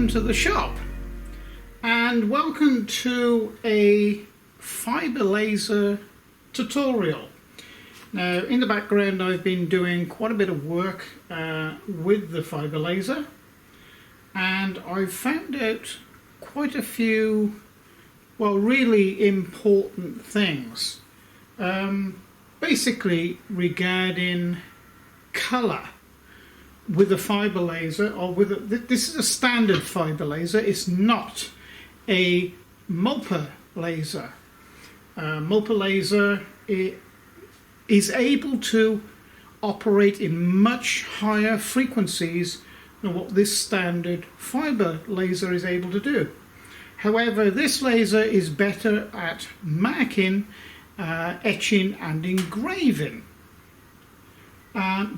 welcome to the shop, and welcome to a fiber laser tutorial. Now, in the background I've been doing quite a bit of work with the fiber laser, and I've found out quite a few, well, really important things, basically regarding colour with a fiber laser, or with this is a standard fiber laser. It's not a MOPA laser. MOPA laser is able to operate in much higher frequencies than what this standard fiber laser is able to do. However, this laser is better at marking, etching and engraving.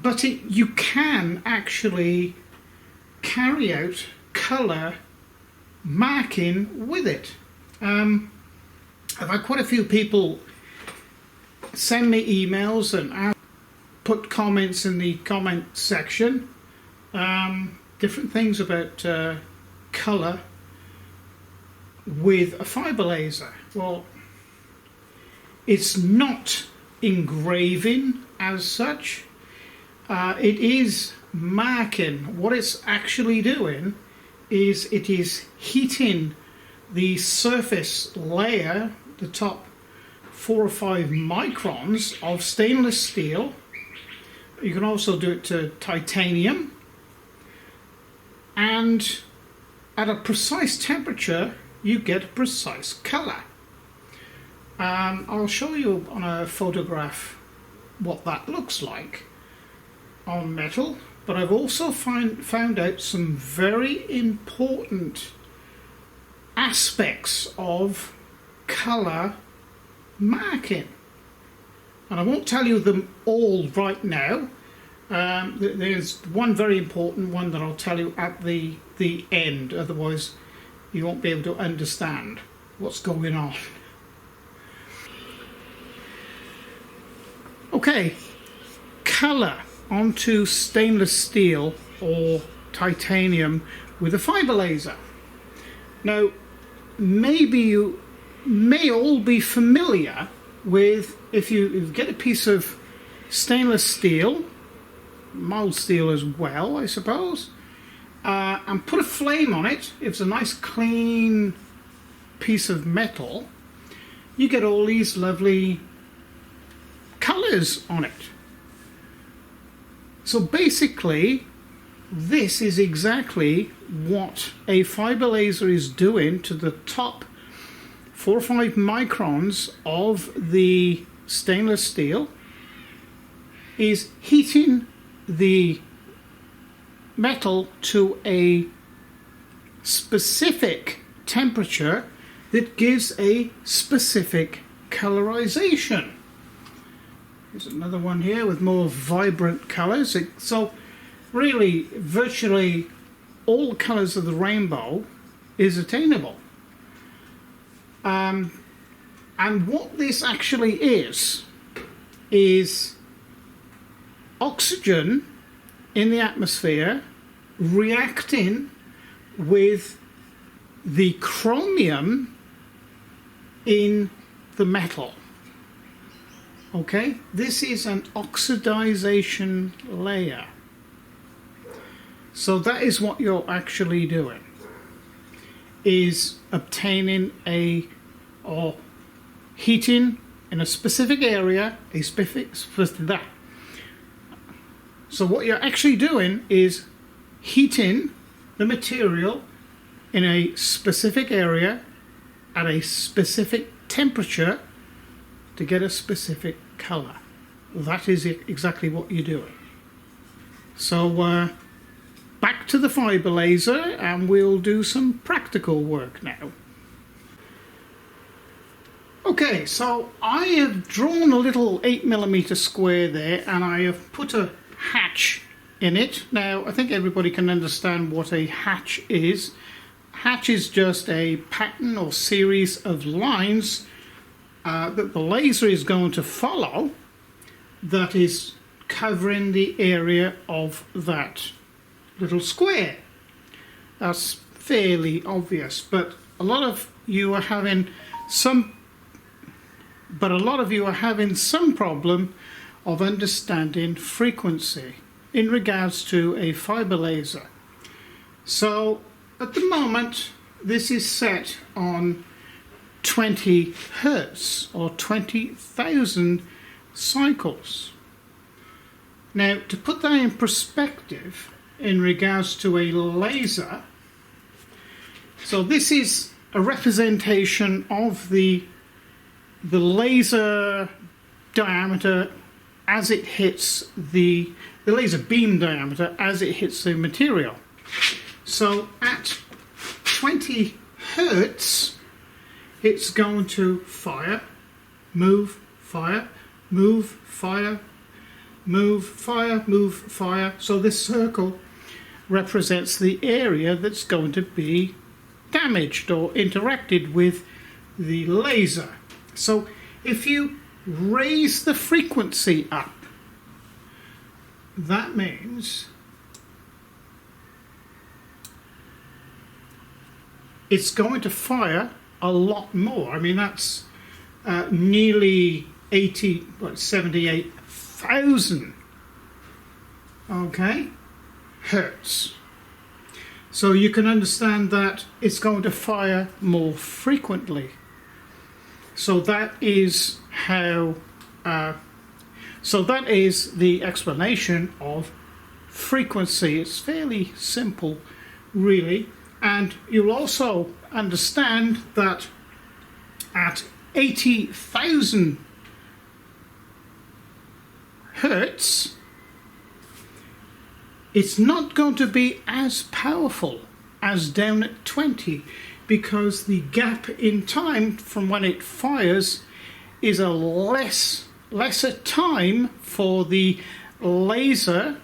But you can actually carry out colour marking with it. I've had quite a few people send me emails and put comments in the comment section, different things about colour with a fibre laser. Well, it's not engraving as such. It is marking. What it's actually doing is it is heating the surface layer, the top 4 or 5 microns of stainless steel. You can also do it to titanium, and at a precise temperature you get a precise colour. I'll show you on a photograph what that looks like on metal, but I've also found out some very important aspects of colour marking, and I won't tell you them all right now. There's one very important one that I'll tell you at the end, otherwise you won't be able to understand what's going on. Okay, colour onto stainless steel or titanium with a fibre laser. Now, maybe you may all be familiar with, if you get a piece of stainless steel, mild steel as well, I suppose, and put a flame on it. If it's a nice clean piece of metal, you get all these lovely colours on it. So basically, this is exactly what a fibre laser is doing to the top 4 or 5 microns of the stainless steel, is heating the metal to a specific temperature that gives a specific colorization. There's another one here with more vibrant colours. So really, virtually all the colours of the rainbow is attainable. And what this actually is oxygen in the atmosphere reacting with the chromium in the metal. Okay, this is an oxidization layer. So that is what you're actually doing, is obtaining or heating in a specific area, So what you're actually doing is heating the material in a specific area at a specific temperature to get a specific colour. That is exactly what you're doing. So back to the fibre laser, and we'll do some practical work now. Okay, so I have drawn a little 8mm square there, and I have put a hatch in it. Now, I think everybody can understand what a hatch is. Hatch is just a pattern or series of lines that the laser is going to follow, that is covering the area of that little square. That's fairly obvious, but a lot of you are having some problem of understanding frequency in regards to a fiber laser. So at the moment this is set on 20 Hertz or 20,000 cycles. Now, to put that in perspective in regards to a laser, so this is a representation of the laser diameter as it hits the laser beam diameter as it hits the material. So at 20 Hertz it's going to fire, move, fire, move, fire, move, fire, move, fire. So this circle represents the area that's going to be damaged or interacted with the laser. So if you raise the frequency up, that means it's going to fire a lot more. I mean, that's nearly 78,000 hertz. So you can understand that it's going to fire more frequently. So that is how. So that is the explanation of frequency. It's fairly simple, really. And you'll also understand that at 80,000 hertz, it's not going to be as powerful as down at 20, because the gap in time from when it fires is a lesser time for the laser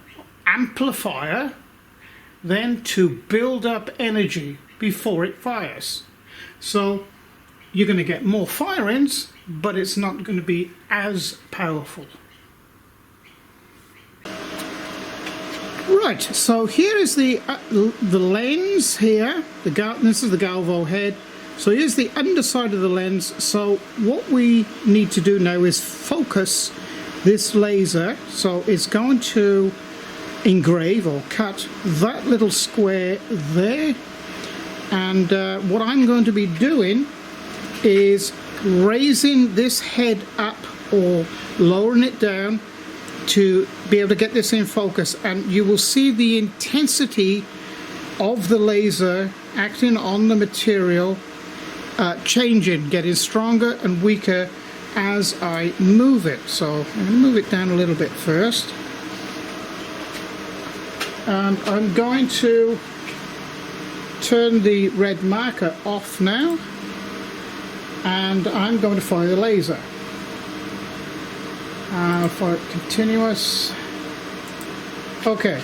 amplifier then to build up energy before it fires. So you're going to get more firings, but it's not going to be as powerful. Right, so here is the lens here. This is the Galvo head. So here's the underside of the lens. So what we need to do now is focus this laser. So it's going to engrave or cut that little square there, and what I'm going to be doing is raising this head up or lowering it down to be able to get this in focus, and you will see the intensity of the laser acting on the material changing, getting stronger and weaker as I move it. So I'm going to move it down a little bit first. And I'm going to turn the red marker off now, and I'm going to fire the laser. I'll fire it continuous. Okay,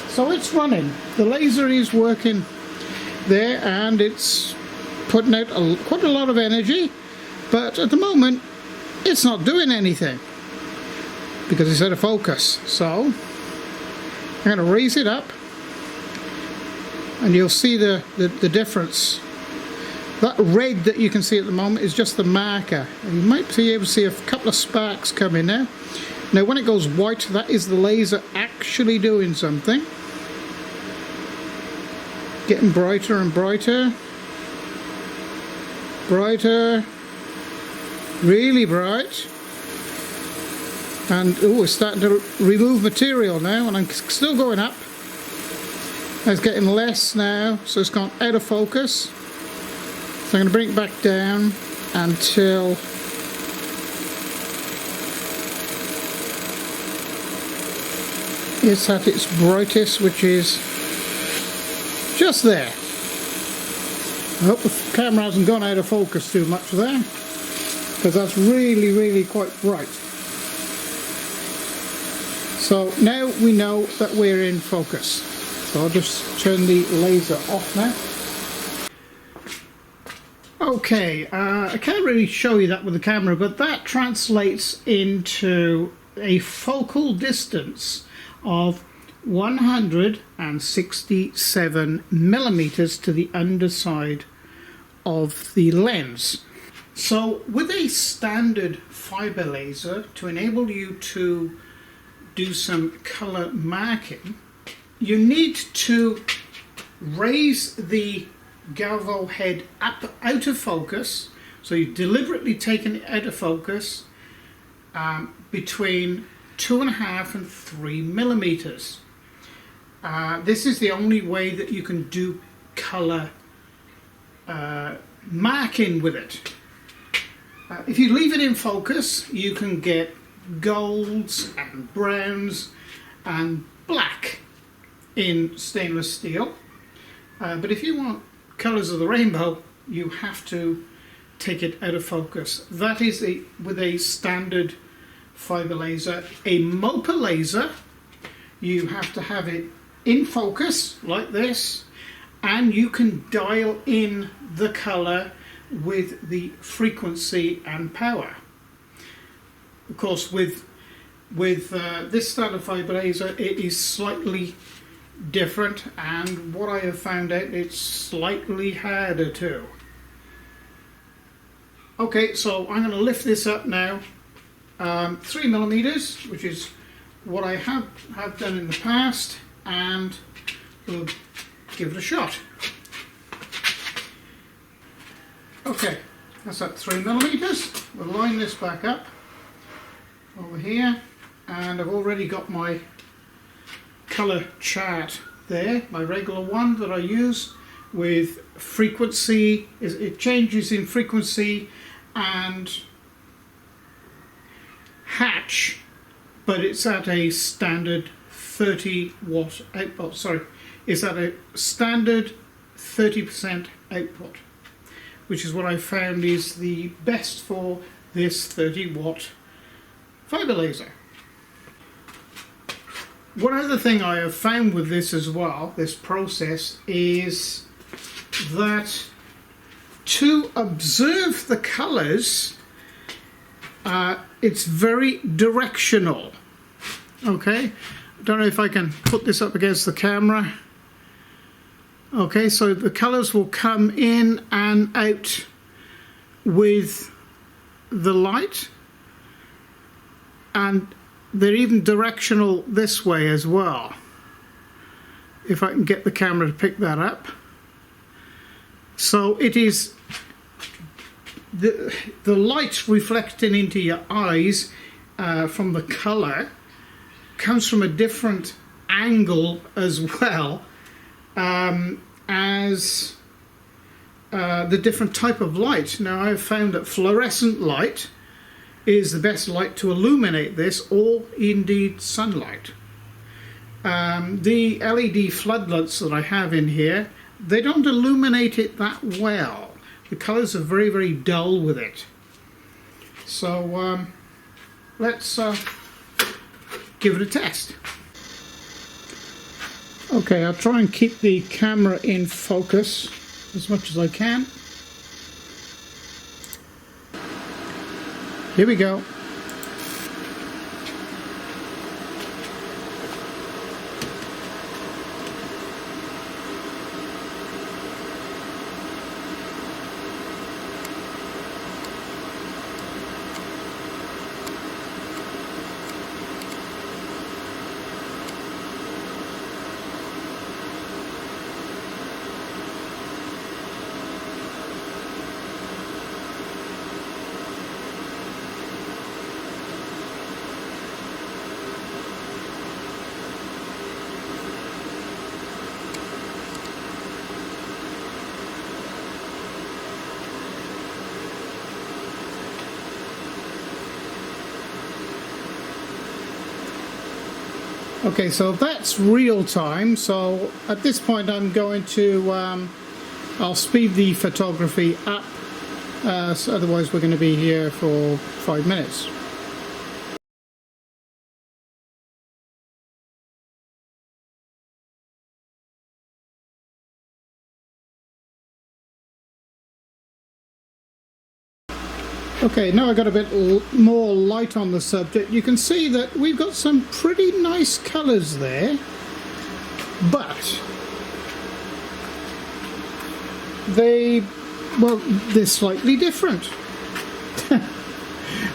so it's running. The laser is working there, and it's putting out quite a lot of energy, but at the moment it's not doing anything because it's out of focus. So I'm going to raise it up, and you'll see the difference. That red that you can see at the moment is just the marker. And you might be able to see a couple of sparks coming now. Now when it goes white, that is the laser actually doing something. Getting brighter and brighter. Brighter. Really bright. And oh, it's starting to remove material now, and I'm still going up. It's getting less now, so it's gone out of focus. So I'm going to bring it back down until it's at its brightest, which is just there. I hope the camera hasn't gone out of focus too much there, because that's really, really quite bright. So now we know that we're in focus. So I'll just turn the laser off now. Okay, I can't really show you that with the camera, but that translates into a focal distance of 167 millimeters to the underside of the lens. So with a standard fiber laser, to enable you to do some color marking, you need to raise the galvo head up out of focus. So you've deliberately taken it out of focus between 2.5 and 3 millimeters. This is the only way that you can do color marking with it. If you leave it in focus, you can get golds and browns and black in stainless steel. But if you want colors of the rainbow, you have to take it out of focus. That is with a standard fiber laser. A MOPA laser, you have to have it in focus like this, and you can dial in the color with the frequency and power. Of course, with this style of fiber laser, it is slightly different, and what I have found out, it's slightly harder too. Okay, so I'm going to lift this up now, 3 millimeters, which is what I have done in the past, and we'll give it a shot. Okay, that's at 3 millimeters. We'll line this back up over here, and I've already got my color chart there, my regular one that I use with frequency. It changes in frequency and hatch, but it's at a standard 30 watt output. Sorry, it's at a standard 30% output, which is what I found is the best for this 30 watt fiber laser. One other thing I have found with this as well, this process, is that to observe the colors, it's very directional. Okay, I don't know if I can put this up against the camera. Okay, so the colors will come in and out with the light, and they're even directional this way as well, if I can get the camera to pick that up. So it is the light reflecting into your eyes from the color comes from a different angle as well as the different type of light. Now, I've found that fluorescent light is the best light to illuminate this, or indeed sunlight. The LED floodlights that I have in here, they don't illuminate it that well. The colors are very, very dull with it. So let's give it a test. Okay, I'll try and keep the camera in focus as much as I can. Here we go. Okay, so that's real time. So at this point I'm going to, I'll speed the photography up, so otherwise we're going to be here for 5 minutes. Okay, now I've got a bit more light on the subject. You can see that we've got some pretty nice colours there. but they're slightly different.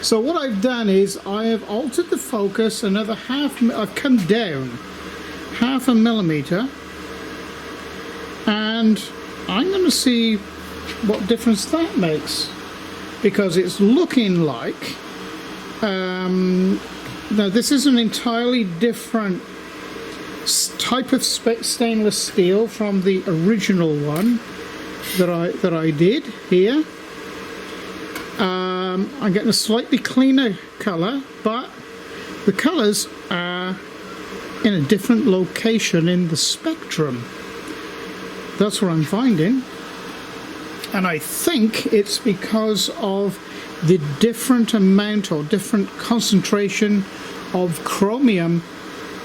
So what I've done is I have altered the focus another I've come down 0.5 millimeter, and I'm going to see what difference that makes, because it's looking like now this is an entirely different type of stainless steel from the original one that I did here. I'm getting a slightly cleaner colour, but the colours are in a different location in the spectrum. That's what I'm finding, and I think it's because of the different amount or different concentration of chromium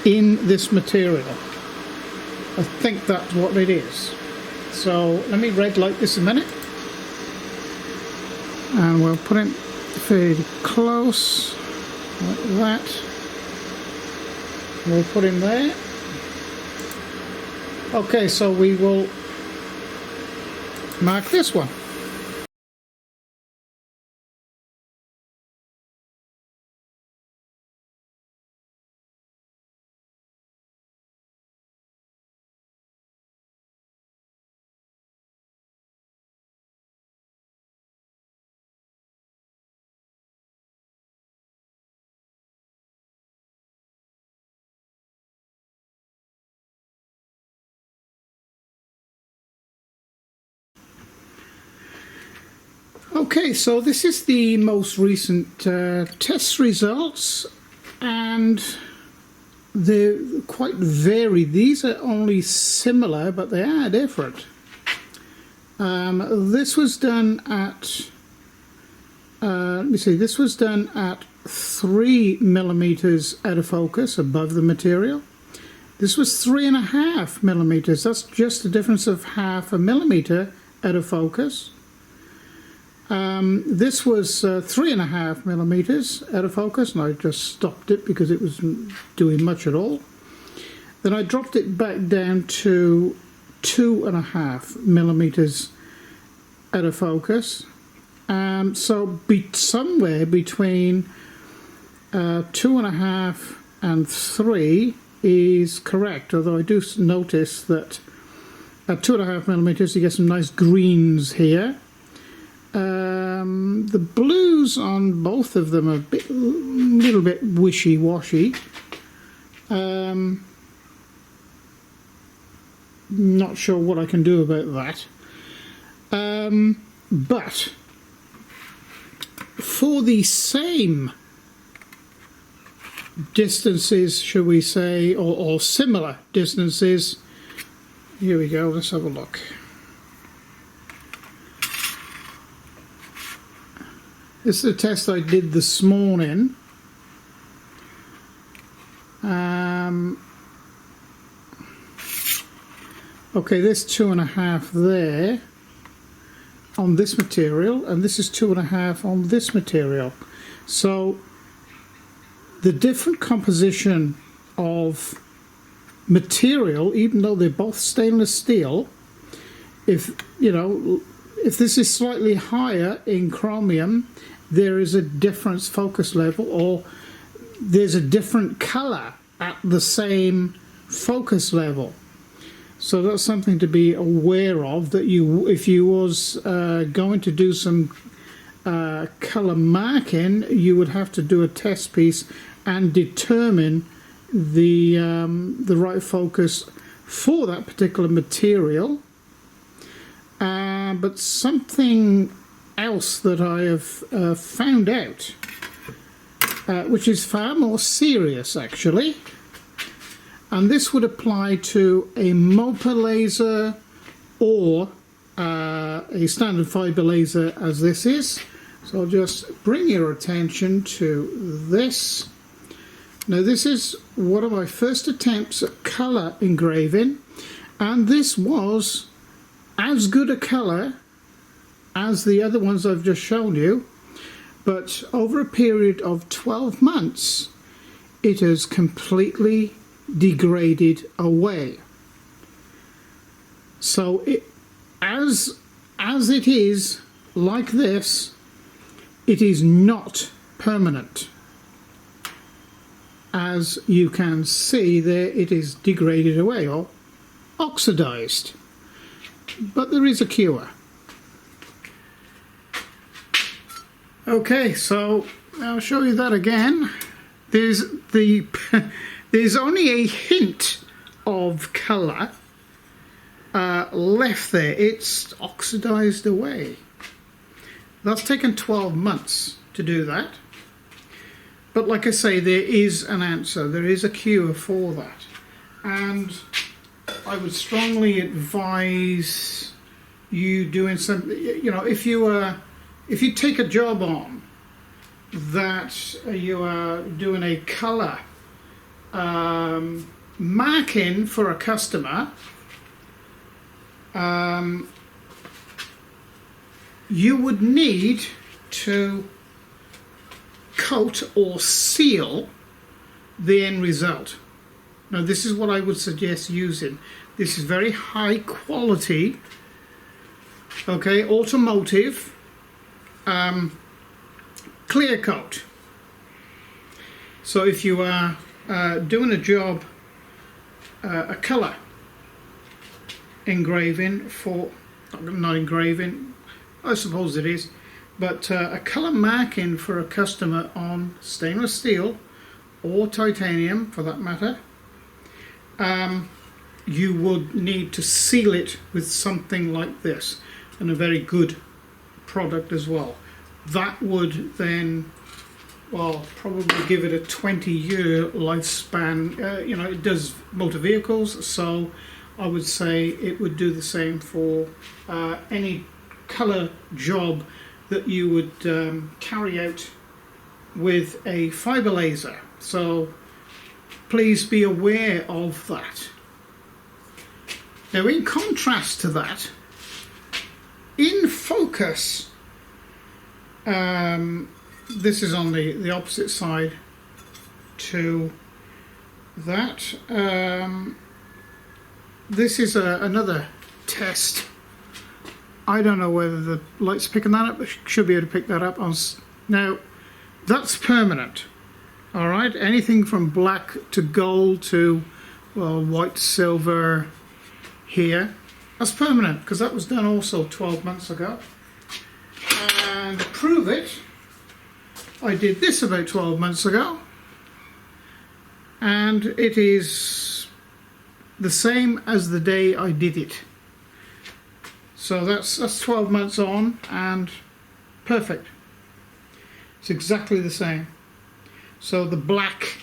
in this material. I think that's what it is. So let me red light this a minute, and we'll put it fairly close like that. We'll put him there. Okay, so we will mark this one. Okay, so this is the most recent test results, and they're quite varied. These are only similar, but they are different. This was done at, let me see, this was done at 3 millimeters out of focus above the material. This was 3.5 millimeters. That's just a difference of 0.5 millimeter out of focus. This was 3.5 millimeters out of focus, and I just stopped it because it wasn't doing much at all. Then I dropped it back down to 2.5 millimeters out of focus. So somewhere between 2.5 and 3 is correct, although I do notice that at 2.5 millimeters you get some nice greens here. The blues on both of them are a little bit wishy-washy. Not sure what I can do about that. But for the same distances, shall we say, or similar distances, here we go, let's have a look. This is a test I did this morning. Okay, there's 2.5 there on this material, and this is 2.5 on this material. So the different composition of material, even though they're both stainless steel, if this is slightly higher in chromium, there is a different focus level, or there's a different color at the same focus level. So that's something to be aware of, that if you was going to do some color marking, you would have to do a test piece and determine the right focus for that particular material. But something else that I have found out, which is far more serious actually, and this would apply to a MOPA laser or a standard fiber laser as this is. So I'll just bring your attention to this. Now this is one of my first attempts at colour engraving, and this was as good a colour as the other ones I've just shown you, but over a period of 12 months it has completely degraded away. So as it is like this, it is not permanent. As you can see there, it is degraded away or oxidized, but there is a cure. Okay, so I'll show you that again. There's only a hint of colour left there. It's oxidized away. That's taken 12 months to do that. But like I say, there is an answer. There is a cure for that. And I would strongly advise you doing something, you know, if you take a job on that you are doing a colour marking for a customer, you would need to coat or seal the end result. Now this is what I would suggest using. This is very high quality, okay, automotive clear coat. So if you are doing a job, a colour engraving for, not engraving, I suppose it is, but a colour marking for a customer on stainless steel or titanium for that matter, you would need to seal it with something like this, and a very good product as well. That would then, well, probably give it a 20-year lifespan. You know, it does motor vehicles, so I would say it would do the same for any colour job that you would carry out with a fibre laser. So please be aware of that. Now in contrast to that, in focus, this is on the opposite side to that. This is another test. I don't know whether the light's picking that up, but should be able to pick that up. Now, that's permanent. All right, anything from black to gold to, well, white, silver here. That's permanent, because that was done also 12 months ago. And to prove it, I did this about 12 months ago. And it is the same as the day I did it. So that's 12 months on, and perfect. It's exactly the same. So the black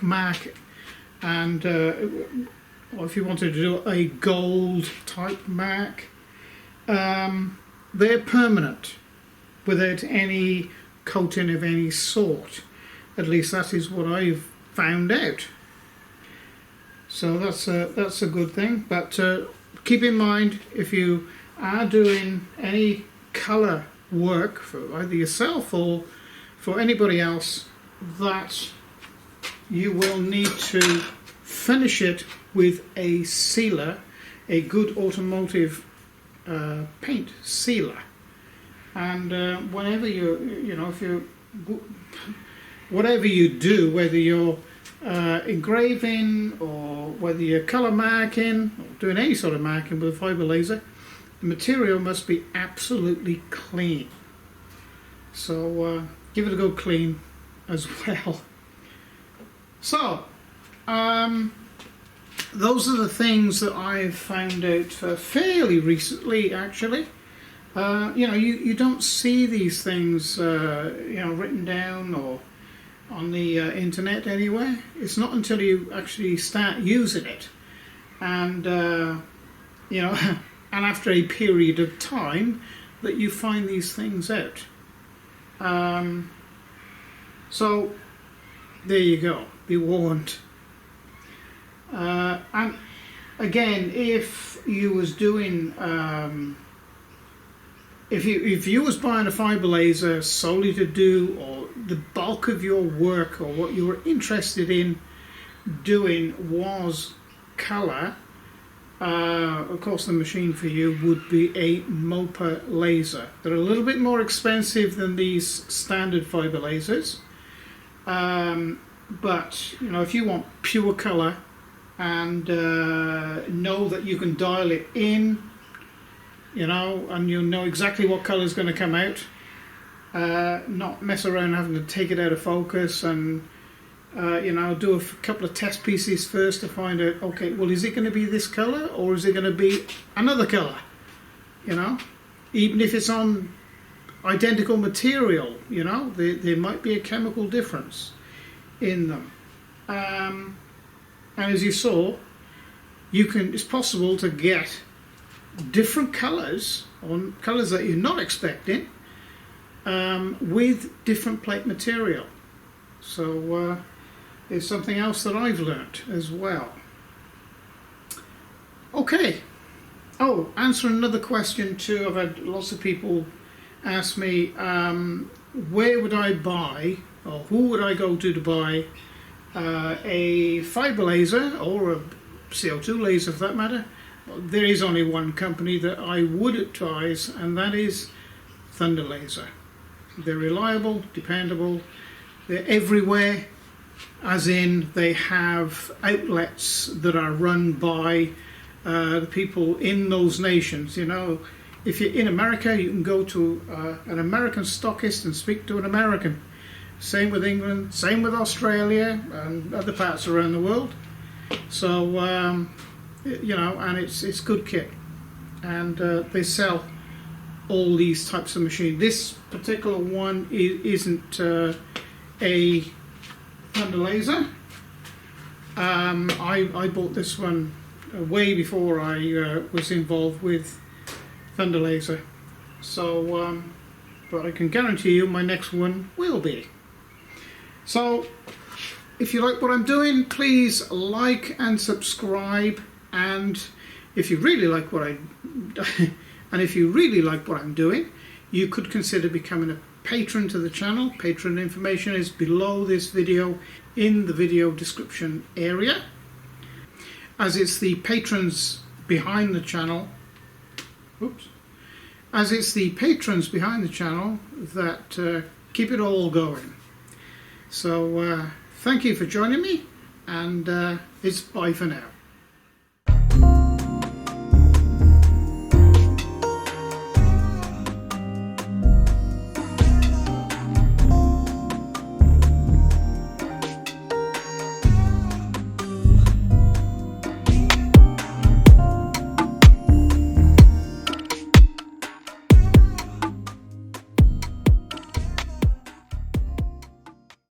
Mach, and or if you wanted to do a gold type Mach, they're permanent without any coating of any sort. At least that is what I've found out. So that's a good thing. But keep in mind, if you are doing any colour work for either yourself or for anybody else, that you will need to finish it with a sealer, a good automotive paint sealer. And whenever whatever you do, whether you're engraving or whether you're colour marking or doing any sort of marking with a fibre laser, the material must be absolutely clean. So give it a go clean as well. So those are the things that I've found out fairly recently, actually. You don't see these things written down or on the internet anywhere. It's not until you actually start using it, and and after a period of time that you find these things out. So there you go, be warned. And again, if you was doing if you was buying a fibre laser solely to do, or the bulk of your work, or what you were interested in doing was colour, of course the machine for you would be a MOPA laser. They're a little bit more expensive than these standard fiber lasers, but you know, if you want pure color and know that you can dial it in, you know, and you know exactly what color is going to come out, not mess around having to take it out of focus and you know, do a couple of test pieces first to find out, okay, well, is it going to be this color or is it going to be another color? You know, even if it's on identical material, you know, there might be a chemical difference in them. And as you saw, it's possible to get different colors, on colors that you're not expecting, with different plate material. So it's something else that I've learnt as well. Okay. Oh, answer another question too. I've had lots of people ask me, where would I buy, or who would I go to buy a fiber laser or a CO2 laser for that matter? Well, there is only one company that I would advise, and that is Thunder Laser. They're reliable, dependable, they're everywhere, as in they have outlets that are run by the people in those nations. You know, if you're in America, you can go to an American stockist and speak to an American. Same with England, same with Australia and other parts around the world. So, you know, and it's good kit. And they sell all these types of machines. This particular one isn't a Thunder Laser. I bought this one way before I was involved with Thunder Laser. So, but I can guarantee you my next one will be. So, if you like what I'm doing, please like and subscribe. And if you really like what I'm doing, you could consider becoming a patron to the channel. Patron information is below this video in the video description area. As it's the patrons behind the channel, that keep it all going. So thank you for joining me, and it's bye for now.